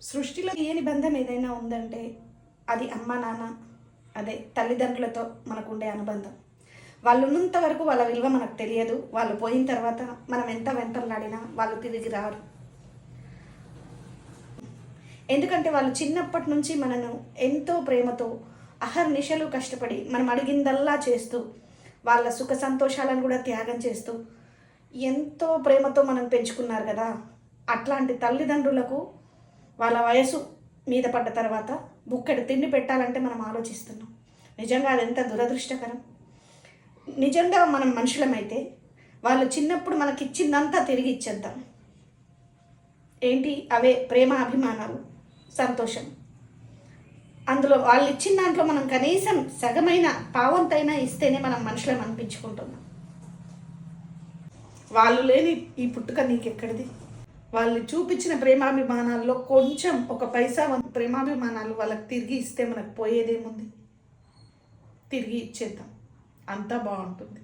సృష్టిలో లేని బంధం ఏదైనా ఉందంటే అది అమ్మ నాన్న, అదే తల్లిదండ్రులతో మనకు ఉండే అనుబంధం. వాళ్ళు ఉన్నంత వరకు వాళ్ళ విలువ మనకు తెలియదు. వాళ్ళు పోయిన తర్వాత మనం ఎంత వెంపర్లాడినా వాళ్ళు తిరిగి రారు. ఎందుకంటే వాళ్ళు చిన్నప్పటి నుంచి మనను ఎంతో ప్రేమతో అహర్నిశలు కష్టపడి మనం అడిగిందల్లా చేస్తూ, వాళ్ళ సుఖ సంతోషాలను కూడా త్యాగం చేస్తూ ఎంతో ప్రేమతో మనం పెంచుకున్నారు కదా. అట్లాంటి తల్లిదండ్రులకు వాళ్ళ వయసు మీద పడ్డ తర్వాత బుక్కెడు తిండి పెట్టాలంటే మనం ఆలోచిస్తున్నాం. నిజంగా అది ఎంత దురదృష్టకరం. నిజంగా మనం మనుషులమైతే వాళ్ళు చిన్నప్పుడు మనకి ఇచ్చిందంతా తిరిగి ఇచ్చేద్దాం. ఏంటి అవే ప్రేమ, అభిమానాలు, సంతోషం. అందులో వాళ్ళు ఇచ్చిన దాంట్లో మనం కనీసం సగమైన పావంతైనా ఇస్తేనే మనం మనుషులం అనిపించుకుంటున్నాం. వాళ్ళు లేని ఈ పుట్టుక నీకెక్కడిది? వాళ్ళు చూపించిన ప్రేమాభిమానాల్లో కొంచెం ఒక పైసా ప్రేమాభిమానాలు వాళ్ళకి తిరిగి ఇస్తే మనకు పోయేదేముంది? తిరిగి ఇచ్చేద్దాం, అంతా బాగుంటుంది.